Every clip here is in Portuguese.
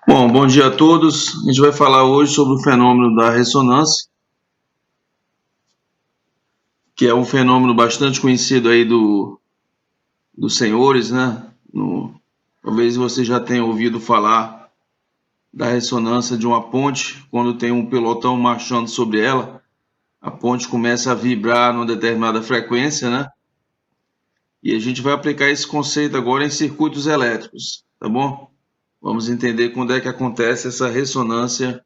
Bom dia a todos. A gente vai falar hoje sobre o fenômeno da ressonância, que é um fenômeno bastante conhecido aí dos senhores, né? Talvez você já tenha ouvido falar da ressonância de uma ponte, quando tem um pelotão marchando sobre ela, a ponte começa a vibrar numa determinada frequência, né? E a gente vai aplicar esse conceito agora em circuitos elétricos, tá bom? Vamos entender quando é que acontece essa ressonância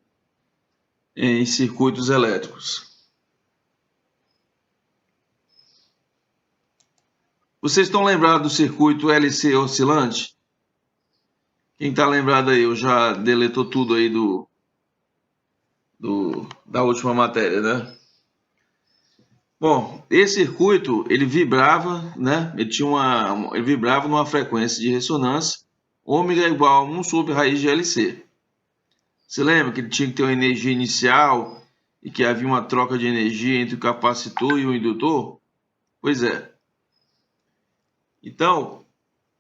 em circuitos elétricos. Vocês estão lembrados do circuito LC oscilante? Quem está lembrado aí? Eu já deletou tudo aí da última matéria, né? Bom, esse circuito, ele vibrava, né? Ele vibrava numa frequência de ressonância, ômega igual a 1 sobre raiz de LC. Você lembra que ele tinha que ter uma energia inicial e que havia uma troca de energia entre o capacitor e o indutor? Pois é. Então,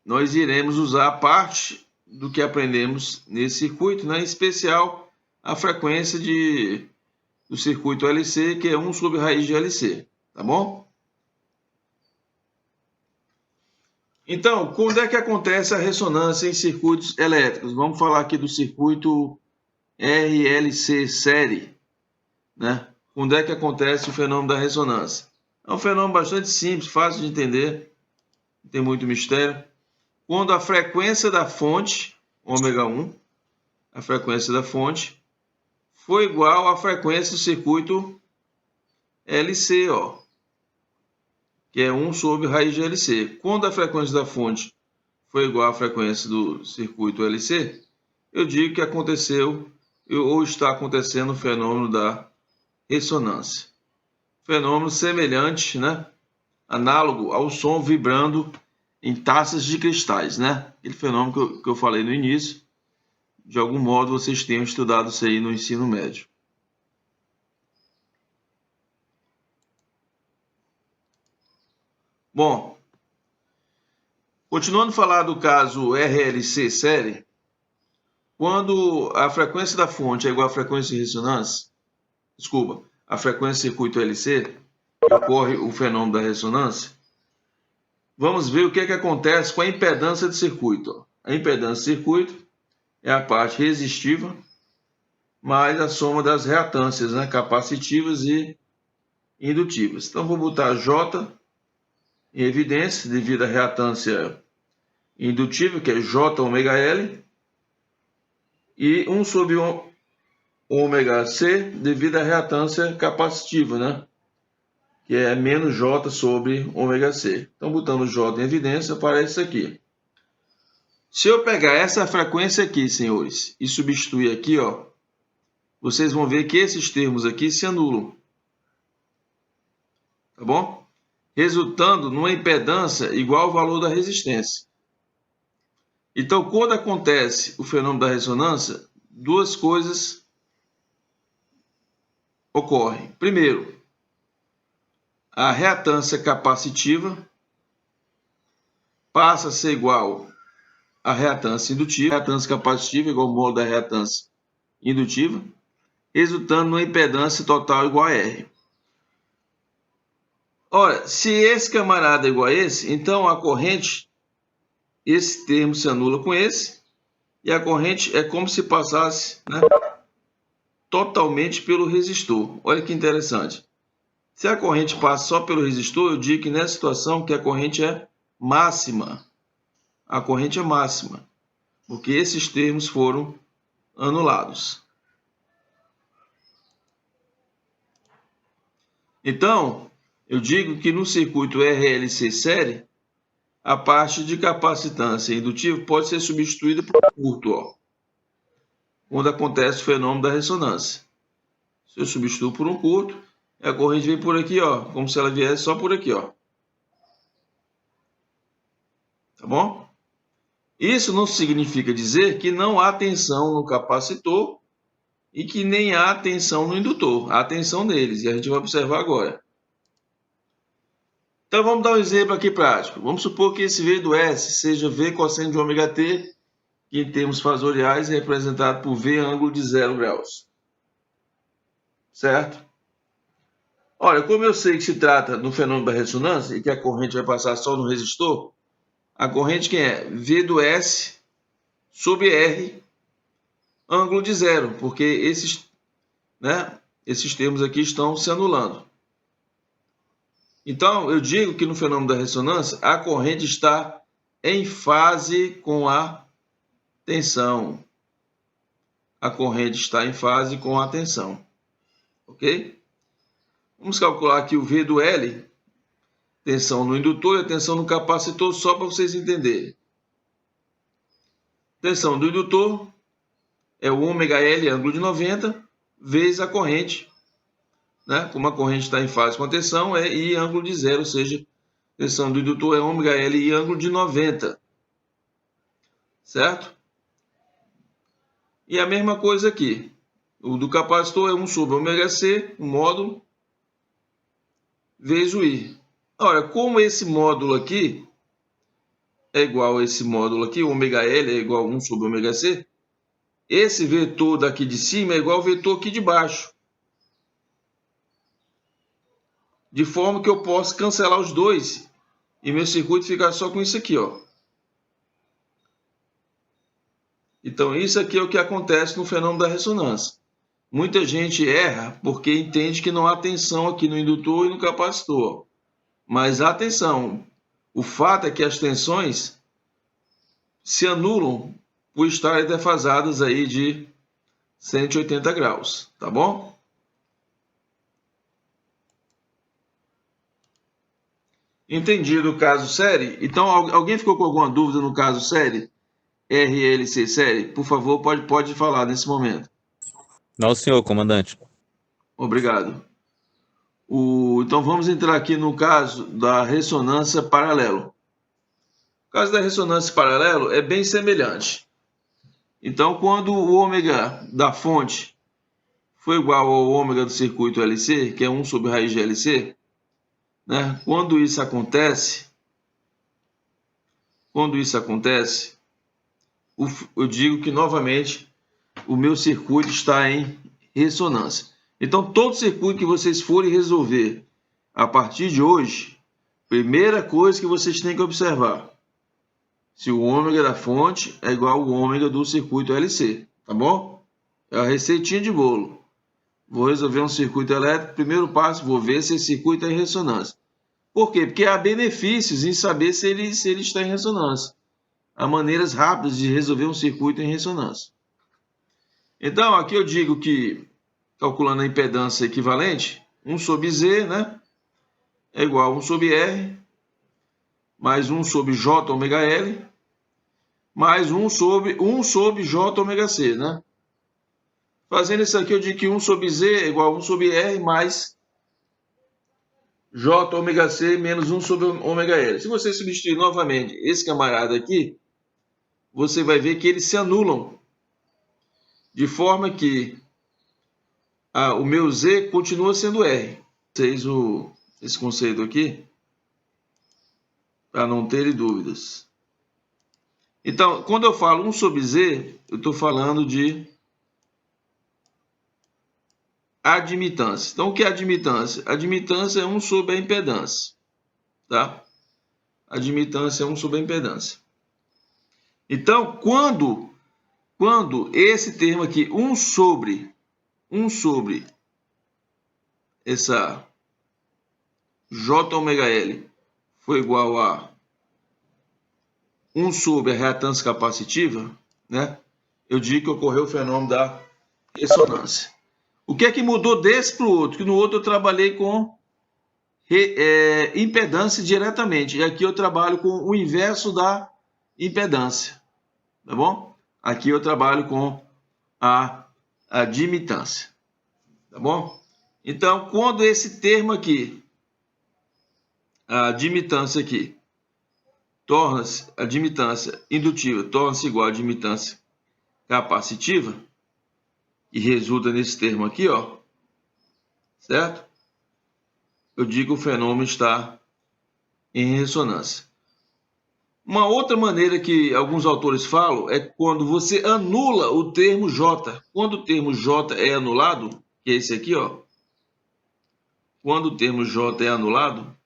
nós iremos usar parte do que aprendemos nesse circuito, né? Em especial a frequência do circuito LC, que é 1 sobre raiz de LC, tá bom? Então, quando é que acontece a ressonância em circuitos elétricos? Vamos falar aqui do circuito RLC série, né? Quando é que acontece o fenômeno da ressonância? É um fenômeno bastante simples, fácil de entender, não tem muito mistério. Quando a frequência da fonte, ômega 1, a frequência da fonte, foi igual à frequência do circuito LC, ó, que é 1 sobre raiz de LC. Quando a frequência da fonte foi igual à frequência do circuito LC, eu digo que aconteceu ou está acontecendo o fenômeno da ressonância. Fenômeno semelhante, né? Análogo ao som vibrando em taças de cristais, né? Aquele fenômeno que eu falei no início. De algum modo vocês tenham estudado isso aí no ensino médio. Bom, continuando a falar do caso RLC série, quando a frequência da fonte é igual à frequência de ressonância, a frequência do circuito LC, ocorre o fenômeno da ressonância, vamos ver o que acontece com a impedância do circuito. A impedância do circuito é a parte resistiva mais a soma das reatâncias, né, capacitivas e indutivas. Então, vou botar J em evidência devido à reatância indutiva, que é J ômega L, e 1 sobre ômega C devido à reatância capacitiva, né? Que é menos J sobre ômega C. Então, botando J em evidência, aparece isso aqui. Se eu pegar essa frequência aqui, senhores, e substituir aqui, ó, vocês vão ver que esses termos aqui se anulam. Tá bom? Resultando numa impedância igual ao valor da resistência. Então, quando acontece o fenômeno da ressonância, duas coisas ocorrem. Primeiro, a reatância capacitiva passa a ser igual à reatância indutiva. A reatância capacitiva é igual ao módulo da reatância indutiva, resultando numa impedância total igual a R. Ora, se esse camarada é igual a esse, então a corrente, esse termo se anula com esse, e a corrente é como se passasse, né, totalmente pelo resistor. Olha que interessante. Se a corrente passa só pelo resistor, eu digo que nessa situação que a corrente é máxima. A corrente é máxima, porque esses termos foram anulados. Então, eu digo que no circuito RLC série, a parte de capacitância indutiva pode ser substituída por um curto, ó, quando acontece o fenômeno da ressonância. Se eu substituo por um curto, a corrente vem por aqui, ó, como se ela viesse só por aqui, ó. Tá bom? Isso não significa dizer que não há tensão no capacitor e que nem há tensão no indutor. Há tensão neles, e a gente vai observar agora. Então, vamos dar um exemplo aqui prático. Vamos supor que esse V do S seja V cosseno de ômega t que em termos fasoriais é representado por V ângulo de 0 graus. Certo? Olha, como eu sei que se trata do fenômeno da ressonância e que a corrente vai passar só no resistor, a corrente que é V do S sobre R, ângulo de 0, porque esses termos aqui estão se anulando. Então, eu digo que no fenômeno da ressonância, a corrente está em fase com a tensão. A corrente está em fase com a tensão. Ok? Vamos calcular aqui o V do L, tensão no indutor e a tensão no capacitor, só para vocês entenderem. Tensão do indutor é o ômega-L, ângulo de 90, vezes a corrente. Né? Como a corrente está em fase com a tensão, é I ângulo de 0, ou seja, tensão do indutor é ômega-L I ângulo de 90. Certo? E a mesma coisa aqui. O do capacitor é 1 sobre ômega-C, o módulo, vezes o I. Ora, como esse módulo aqui é igual a esse módulo aqui, ômega-L é igual a 1 sobre ômega-C, esse vetor daqui de cima é igual ao vetor aqui de baixo. De forma que eu posso cancelar os dois e meu circuito ficar só com isso aqui, ó. Então, isso aqui é o que acontece no fenômeno da ressonância. Muita gente erra porque entende que não há tensão aqui no indutor e no capacitor. Mas há tensão. O fato é que as tensões se anulam por estarem defasadas aí de 180 graus, tá bom? Entendido o caso série? Então, alguém ficou com alguma dúvida no caso série? RLC série? Por favor, pode falar nesse momento. Não, senhor, comandante. Obrigado. Então, vamos entrar aqui no caso da ressonância paralelo. O caso da ressonância paralelo é bem semelhante. Então, quando o ômega da fonte foi igual ao ômega do circuito LC, que é 1 sobre raiz de LC, né? Quando isso acontece, eu digo que novamente o meu circuito está em ressonância. Então, todo circuito que vocês forem resolver a partir de hoje, primeira coisa que vocês têm que observar, se o ômega da fonte é igual ao ômega do circuito LC, tá bom? É a receitinha de bolo. Vou resolver um circuito elétrico, primeiro passo, vou ver se esse circuito está em ressonância. Por quê? Porque há benefícios em saber se ele está em ressonância. Há maneiras rápidas de resolver um circuito em ressonância. Então, aqui eu digo que, calculando a impedância equivalente, 1 sobre Z, né, é igual a 1 sobre R, mais 1 sobre J ômega L, mais 1 sobre J ômega C, né? Fazendo isso aqui, eu digo que 1 sobre Z é igual a 1 sobre R mais J ômega C menos 1 sobre ômega L. Se você substituir novamente esse camarada aqui, você vai ver que eles se anulam. De forma que o meu Z continua sendo R. Vocês esse conceito aqui, para não terem dúvidas. Então, quando eu falo 1 sobre Z, eu estou falando de admitância. Então, o que é admitância? Admitância é 1 sobre a impedância. Tá? Admitância é 1 sobre a impedância. Então, quando esse termo aqui, 1 sobre essa J ômega L foi igual a 1 sobre a reatância capacitiva, né? Eu digo que ocorreu o fenômeno da ressonância. O que é que mudou desse para o outro? Que no outro eu trabalhei com impedância diretamente. E aqui eu trabalho com o inverso da impedância. Tá bom? Aqui eu trabalho com a admitância. Tá bom? Então, quando esse termo aqui, a admitância aqui, torna-se, a admitância indutiva torna-se igual à admitância capacitiva, e resulta nesse termo aqui, ó, certo? Eu digo que o fenômeno está em ressonância. Uma outra maneira que alguns autores falam é quando você anula o termo J. Quando o termo J é anulado, que é esse aqui, ó. Quando o termo J é anulado,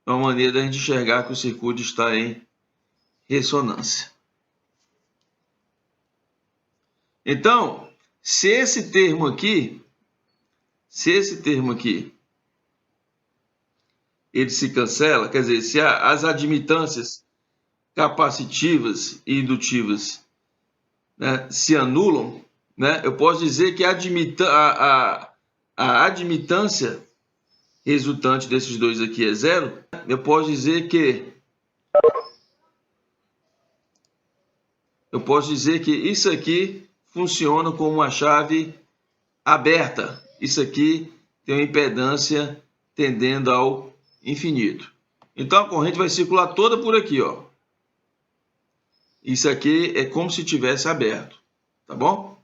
é uma maneira da gente enxergar que o circuito está em ressonância. Então, se esse termo aqui, ele se cancela, quer dizer, se as admitâncias capacitivas e indutivas, né, se anulam, né, eu posso dizer que a admitância resultante desses dois aqui é zero. Eu posso dizer que isso aqui funciona como uma chave aberta. Isso aqui tem uma impedância tendendo ao infinito. Então a corrente vai circular toda por aqui, ó. Isso aqui é como se tivesse aberto, tá bom?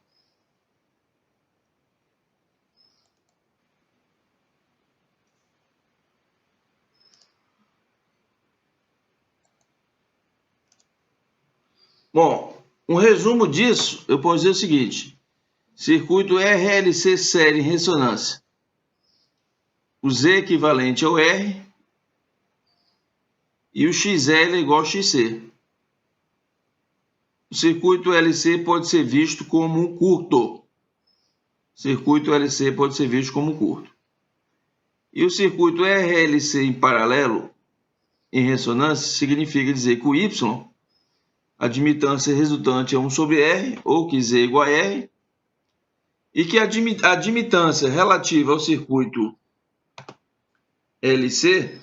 Bom, um resumo disso, eu posso dizer o seguinte: circuito RLC série em ressonância. O Z equivalente ao R e o XL é igual a XC. O circuito LC pode ser visto como um curto. Circuito LC pode ser visto como um curto. E o circuito RLC em paralelo, em ressonância, significa dizer que o Y, a admitância resultante é 1 sobre R, ou que Z é igual a R, e que a admitância relativa ao circuito LC,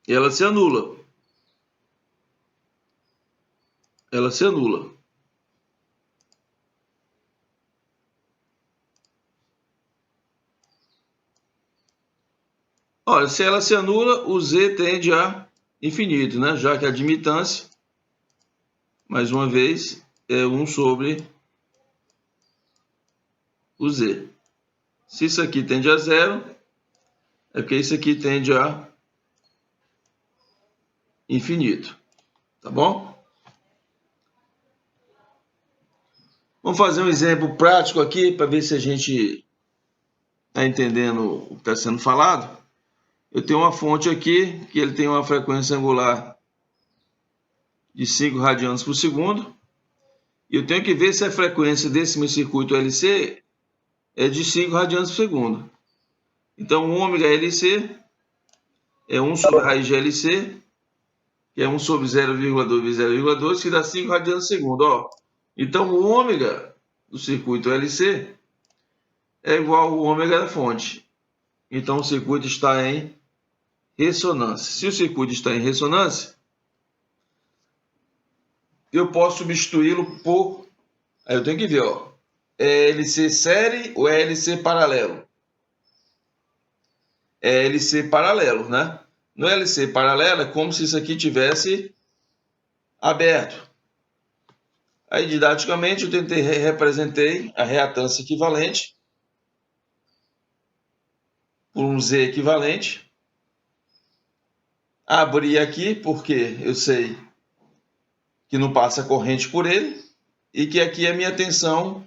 ela se anula. Ela se anula. Olha, se ela se anula, o Z tende a infinito, né? Já que a admitância, mais uma vez, é 1 sobre o Z. Se isso aqui tende a zero, é porque isso aqui tende a infinito. Tá bom? Vamos fazer um exemplo prático aqui para ver se a gente está entendendo o que está sendo falado. Eu tenho uma fonte aqui que ele tem uma frequência angular de 5 radianos por segundo. E eu tenho que ver se a frequência desse meu circuito LC é de 5 radianos por segundo. Então, o ômega LC é 1 sobre a raiz de LC, que é 1 sobre 0,2 vezes 0,2, que dá 5 radianos por segundo. Ó. Então, o ômega do circuito LC é igual ao ômega da fonte. Então, o circuito está em ressonância. Se o circuito está em ressonância, eu posso substituí-lo por... Aí eu tenho que ver, ó. É LC série ou é LC paralelo? É LC paralelo, né? No LC paralelo é como se isso aqui tivesse aberto. Aí, didaticamente, eu representei a reatância equivalente por um Z equivalente. Abri aqui porque eu sei que não passa corrente por ele e que aqui é minha tensão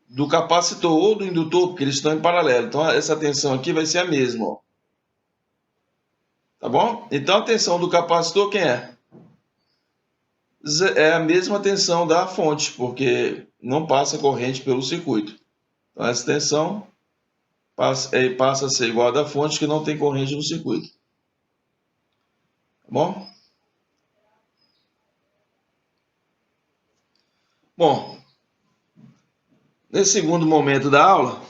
do capacitor ou do indutor, porque eles estão em paralelo. Então, essa tensão aqui vai ser a mesma. Ó. Tá bom? Então, a tensão do capacitor quem é? É a mesma tensão da fonte, porque não passa corrente pelo circuito. Então, essa tensão passa a ser igual a da fonte, que não tem corrente no circuito. Tá bom? Bom, nesse segundo momento da aula,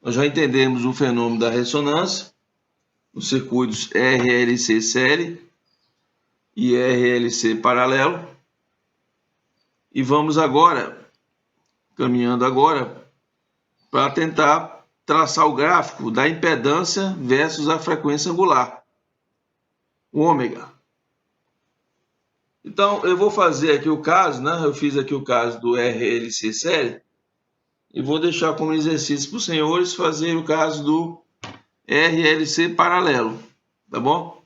nós já entendemos o fenômeno da ressonância, os circuitos RLC série e RLC paralelo. E vamos agora, caminhando agora, para tentar traçar o gráfico da impedância versus a frequência angular, o ômega. Então, eu vou fazer aqui o caso, né? Eu fiz aqui o caso do RLC série e vou deixar como exercício para os senhores fazer o caso do RLC paralelo, tá bom?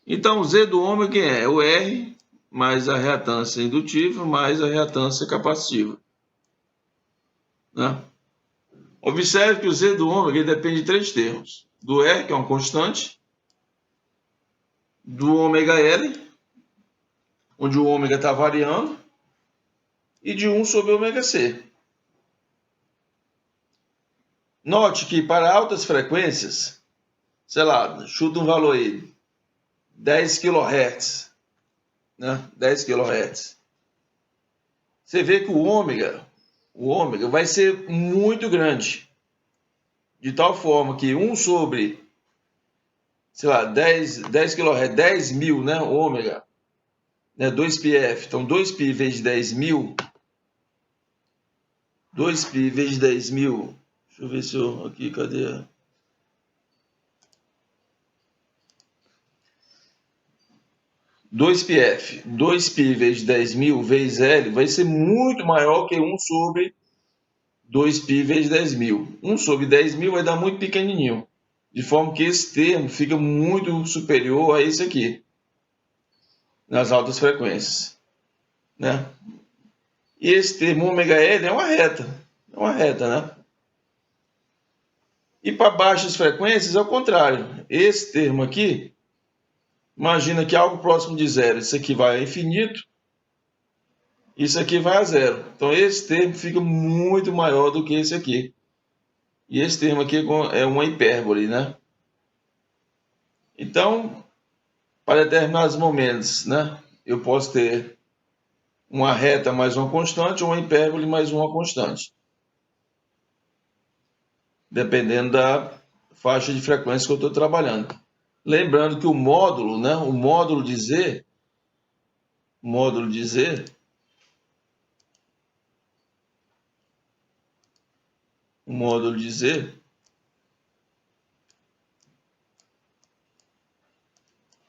Então, o Z do ômega é o R mais a reatância indutiva mais a reatância capacitiva, né? Observe que o Z do ômega depende de três termos: do R, que é uma constante, do ômega L, onde o ômega está variando, e de 1 sobre ômega C. Note que para altas frequências, sei lá, chuta um valor aí, 10 kHz, né? 10 kHz. Você vê que o ômega vai ser muito grande, de tal forma que 1 sobre, sei lá, 10 kHz, 10 mil, né? Ômega, né? 2πf. Então, 2π vezes 10 mil, 2π vezes 10 mil, deixa eu ver se eu, aqui, cadê? Dois π vezes 10 mil vezes L vai ser muito maior que 1 sobre 2π vezes 10 mil. 1 sobre 10 mil vai dar muito pequenininho, de forma que esse termo fica muito superior a esse aqui, nas altas frequências, né? E esse termo ômega L é uma reta, né? E para baixas frequências é o contrário. Esse termo aqui, imagina que algo próximo de zero, isso aqui vai a infinito, isso aqui vai a zero. Então, esse termo fica muito maior do que esse aqui. E esse termo aqui é uma hipérbole, né? Então, para determinados momentos, né, eu posso ter uma reta mais uma constante, ou uma hipérbole mais uma constante, dependendo da faixa de frequência que eu estou trabalhando. Lembrando que o módulo, né, o módulo de Z,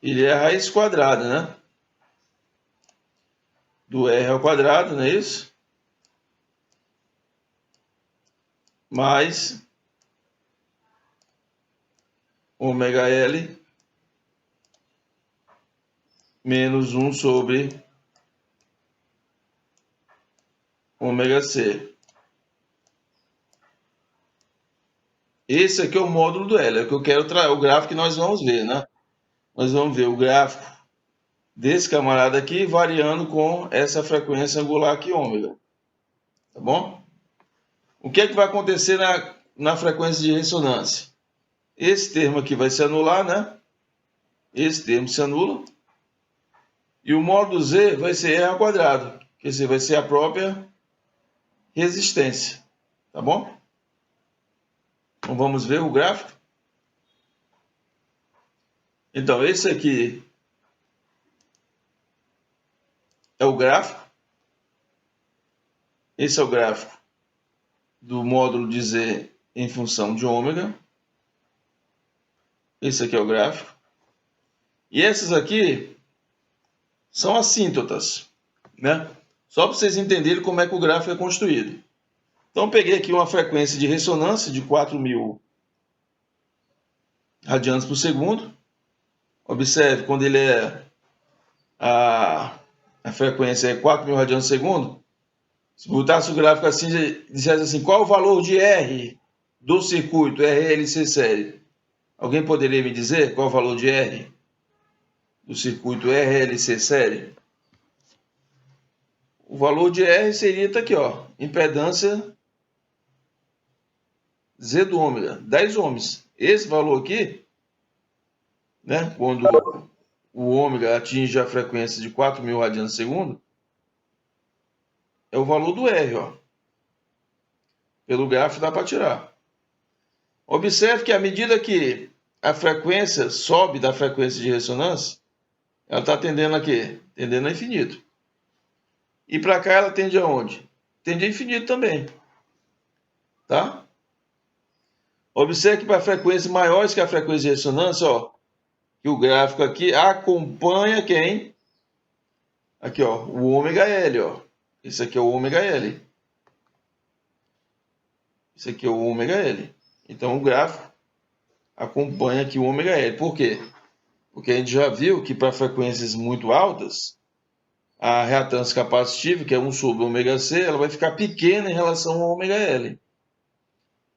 ele é a raiz quadrada, né? Do R ao quadrado, não é isso? Mais ômega L menos 1 sobre ômega C. Esse aqui é o módulo do L, é o que eu quero o gráfico que nós vamos ver, né? Nós vamos ver o gráfico desse camarada aqui variando com essa frequência angular aqui, ômega. Tá bom? O que é que vai acontecer na frequência de ressonância? Esse termo aqui vai se anular, né? Esse termo se anula. E o módulo Z vai ser R ao quadrado, que esse vai ser a própria resistência. Tá bom? Então vamos ver o gráfico. Então, esse aqui é o gráfico. Esse é o gráfico do módulo de Z em função de ômega. Esse aqui é o gráfico. E essas aqui são assíntotas, né? Só para vocês entenderem como é que o gráfico é construído. Então, peguei aqui uma frequência de ressonância de 4.000 radianos por segundo. Observe, quando ele é a frequência é 4.000 radianos por segundo, se botasse o gráfico assim e dissesse assim, qual o valor de R do circuito RLC série? Alguém poderia me dizer qual o valor de R do circuito RLC série? O valor de R seria, tá aqui, ó, impedância Z do ômega, 10 ohms. Esse valor aqui, né, quando o ômega atinge a frequência de 4.000 radianos por segundo, é o valor do R, ó. Pelo gráfico dá para tirar. Observe que à medida que a frequência sobe da frequência de ressonância, ela está tendendo a quê? Tendendo a infinito. E para cá ela tende aonde? Tende a infinito também. Tá? Observe que para frequências maiores que a frequência de ressonância, ó, que o gráfico aqui acompanha quem? Aqui, ó, o ômega L, ó. Esse aqui é o ômega L. Esse aqui é o ômega L. Então o gráfico acompanha aqui o ômega L. Por quê? Porque a gente já viu que para frequências muito altas, a reatância capacitiva, que é 1 sobre ômega C, ela vai ficar pequena em relação ao ômega L.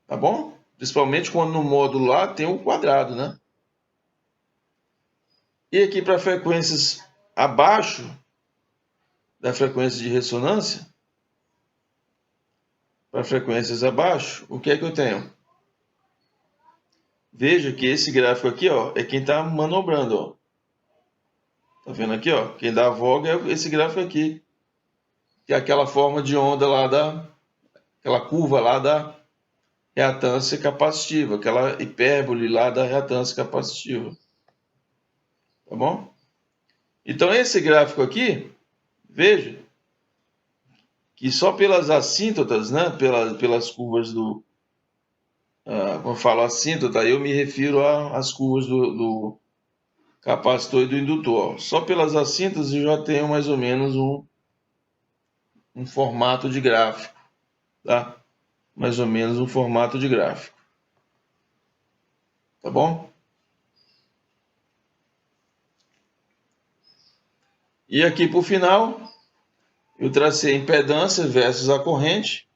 Tá bom? Principalmente quando no módulo lá tem o quadrado, né? E aqui para frequências abaixo da frequência de ressonância, para frequências abaixo, o que é que eu tenho? Veja que esse gráfico aqui, ó, é quem está manobrando, ó. Tá vendo aqui, ó? Quem dá a voga é esse gráfico aqui, que é aquela forma de onda lá aquela curva lá da reatância capacitiva, aquela hipérbole lá da reatância capacitiva. Tá bom? Então esse gráfico aqui, veja que só pelas assíntotas, né, pelas curvas do... quando eu falo assíntota, eu me refiro às curvas do capacitor e do indutor. Só pelas assíntotas eu já tenho mais ou menos um formato de gráfico, tá? Mais ou menos um formato de gráfico. Tá bom? E aqui por final, eu tracei a impedância versus a corrente.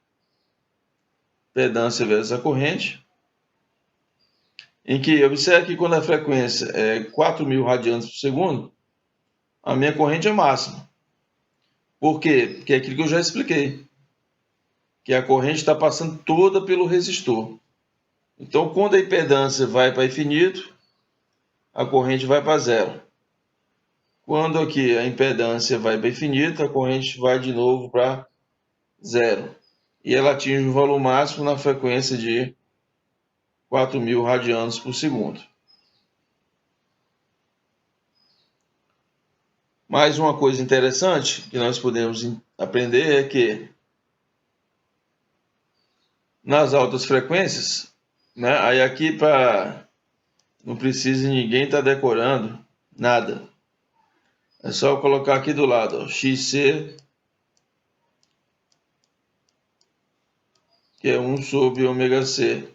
Impedância versus a corrente. Em que, observe que quando a frequência é 4.000 radianos por segundo, a minha corrente é máxima. Por quê? Porque é aquilo que eu já expliquei. Que a corrente está passando toda pelo resistor. Então, quando a impedância vai para infinito, a corrente vai para zero. Quando aqui a impedância vai para infinito, a corrente vai de novo para zero. E ela atinge o valor máximo na frequência de 4.000 radianos por segundo. Mais uma coisa interessante que nós podemos aprender é que nas altas frequências, né, aí aqui não precisa ninguém estar decorando nada. É só eu colocar aqui do lado, ó, XC, que é 1 sobre ômega C.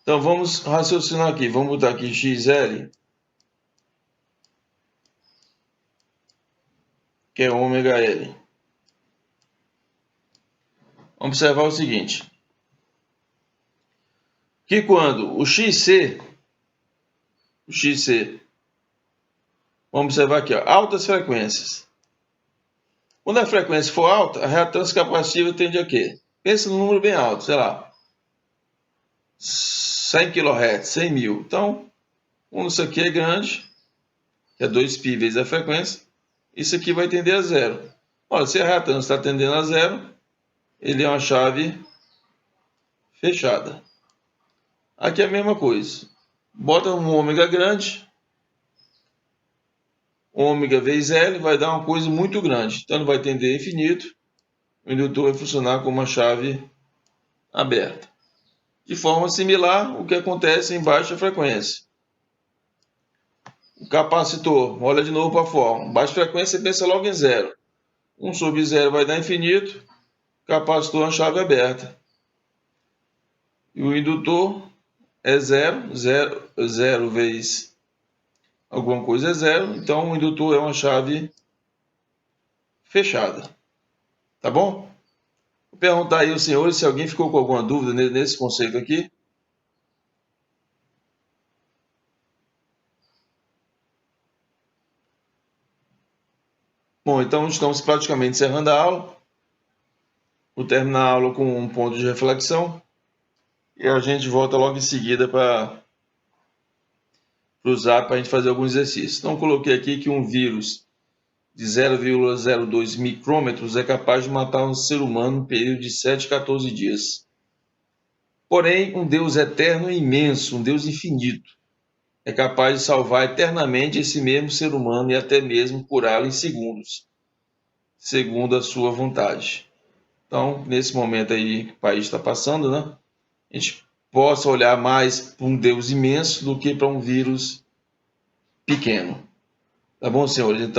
Então vamos raciocinar aqui, vamos botar aqui XL, que é ômega L. Vamos observar o seguinte, que quando o XC, vamos observar aqui, ó, altas frequências. Quando a frequência for alta, a reatância capacitiva tende a quê? Pensa num número bem alto, sei lá, 100 kHz, 100 mil. Então, quando isso aqui é grande, que é 2π vezes a frequência, isso aqui vai tender a zero. Olha, se a reatância está tendendo a zero, ele é uma chave fechada. Aqui é a mesma coisa. Bota um ômega grande, ômega vezes L vai dar uma coisa muito grande. Então, ele vai tender a infinito. O indutor vai funcionar como uma chave aberta. De forma similar, o que acontece em baixa frequência. O capacitor, olha de novo para a forma. Baixa frequência, você pensa logo em zero. 1 sobre zero vai dar infinito. Capacitor é uma chave aberta. E o indutor é zero. Zero vezes alguma coisa é zero. Então, o indutor é uma chave fechada. Tá bom? Vou perguntar aí aos senhores se alguém ficou com alguma dúvida nesse conceito aqui. Bom, então estamos praticamente encerrando a aula. Vou terminar a aula com um ponto de reflexão. E a gente volta logo em seguida para usar para a gente fazer alguns exercícios. Então, coloquei aqui que um vírus de 0,02 micrômetros é capaz de matar um ser humano no período de 7 a 14 dias. Porém, um Deus eterno e imenso, um Deus infinito, é capaz de salvar eternamente esse mesmo ser humano e até mesmo curá-lo em segundos, segundo a sua vontade. Então, nesse momento aí que o país está passando, né, a gente possa olhar mais para um Deus imenso do que para um vírus pequeno. Tá bom, senhores? Então,